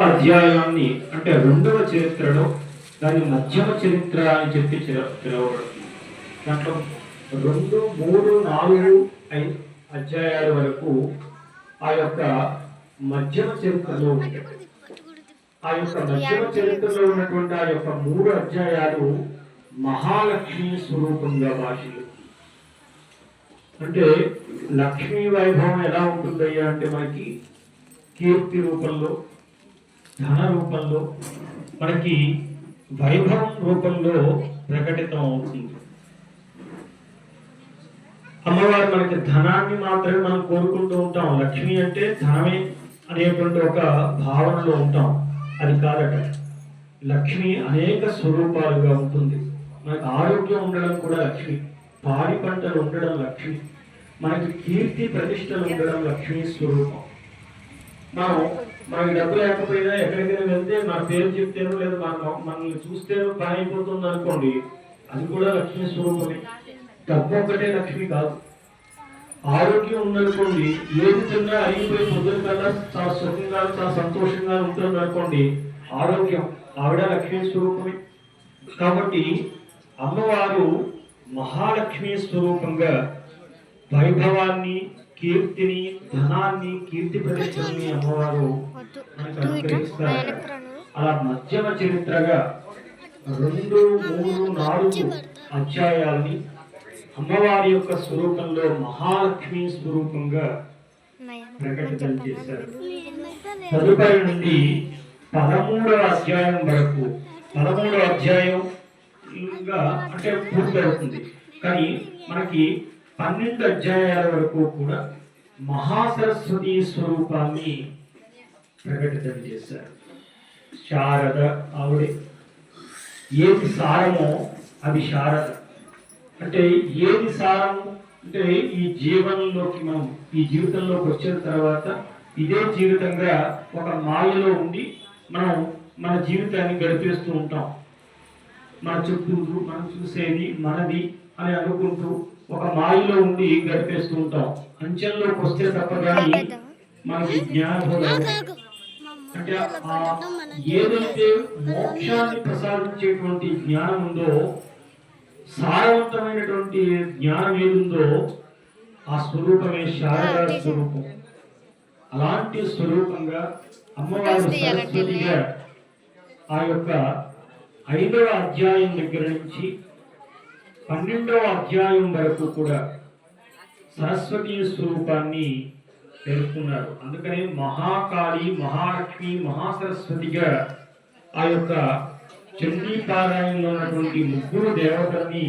అధ్యాయాన్ని అంటే రెండవ చరిత్రలో దాన్ని మధ్యమ చరిత్ర అని చెప్పి పిలువబడుతుంది. దాంట్లో 2, 3, 4, 5 అధ్యాయాల వరకు ఆ యొక్క మధ్యమ చరిత్రలో ఉంటాయి. ఆ యొక్క మధ్యమ చరిత్రలో ఉన్నటువంటి ఆ యొక్క 3 అధ్యాయాలు మహాలక్ష్మి స్వరూపంగా భాషలు. అంటే లక్ష్మీ వైభవం ఎలా ఉంటుందయ్యా అంటే మనకి కీర్తి రూపంలో, ధన రూపంలో, మనకి వైభవం రూపంలో ప్రకటితం అవుతుంది. అమ్మవారు మనకి ధనాన్ని మాత్రమే మనం కోరుకుంటూ ఉంటాం. లక్ష్మి అంటే ధనమే అనేటువంటి ఒక భావనలో ఉంటాం. అది కాదట. లక్ష్మి అనేక స్వరూపాలుగా ఉంటుంది. మనకు ఆరోగ్యం ఉండడం కూడా లక్ష్మి, పాడి పంటలు ఉండడం లక్ష్మి, మనకి కీర్తి ప్రతిష్టలు ఉండడం లక్ష్మీ స్వరూపం. మనకి డబ్బు లేకపోయినా ఎక్కడికైనా వెళ్తే మన పేరు చెప్తేనో లేదా మనల్ని చూస్తేనో పని అయిపోతుంది అనుకోండి, అది కూడా లక్ష్మీ స్వరూపమే. డబ్బు ఒకటే లక్ష్మి కాదు. ఆరోగ్యం ఉందనుకోండి, ఏది తిన్నా అరిగిపోయి పొద్దున కల్లా చాలా సుఖంగా చాలా సంతోషంగా ఉంటుంది అనుకోండి, ఆరోగ్యం ఆవిడ లక్ష్మీ స్వరూపమే. కాబట్టి అమ్మవారు మహాలక్ష్మి స్వరూపంగా వైభవాన్ని, కీర్తిని, ధనాన్ని, కీర్తి ప్రతిష్టల్ని అమ్మవారు మనకు అనుగ్రహిస్తారు. అలా మధ్యమ చరిత్రగా 2, 3, 4 అధ్యాయాల్ని అమ్మవారి యొక్క స్వరూపంలో మహాలక్ష్మి స్వరూపంగా ప్రకటితం చేశారు. తదుపరి నుండి 13వ అధ్యాయం వరకు, 13వ అధ్యాయం అంటే పూర్తవుతుంది. కానీ మనకి 12 అధ్యాయాల వరకు కూడా మహాసరస్వతి స్వరూపాన్ని ప్రకటితం చేశారు. శారద ఆవిడే. ఏది సారమో అది శారద. అంటే ఏది సారం అంటే ఈ జీవనంలోకి మనం ఈ జీవితంలోకి వచ్చిన తర్వాత ఇదే జీవితంగా ఒక మాయలో ఉండి మనం మన జీవితాన్ని గడిపేస్తూ ఉంటాం. మన చుట్టూ మనం చూసేది మనది అని అనుకుంటూ ఒక మాయలో ఉండి గడిపేస్తూ ఉంటాం. అంచెల్లోకి వస్తే తప్ప కానీ మనకి జ్ఞానబోధం అంటే ఏదైతే మోక్షాన్ని ప్రసాదించేటువంటి జ్ఞానం ఉందో, సారవంతమైనటువంటి జ్ఞానం ఏదుందో ఆ స్వరూపమే శారదా స్వరూపం. అలాంటి స్వరూపంగా అమ్మవారి సరస్వతిగా ఆ యొక్క 5వ అధ్యాయం దగ్గర నుంచి 12వ అధ్యాయం వరకు కూడా సరస్వతి స్వరూపాన్ని పేర్కొన్నారు. అందుకనే మహాకాళి, మహాలక్ష్మి, మహాసరస్వతిగా ఆ యొక్క చండీ పారాయణంలో ఉన్నటువంటి 3 దేవతల్ని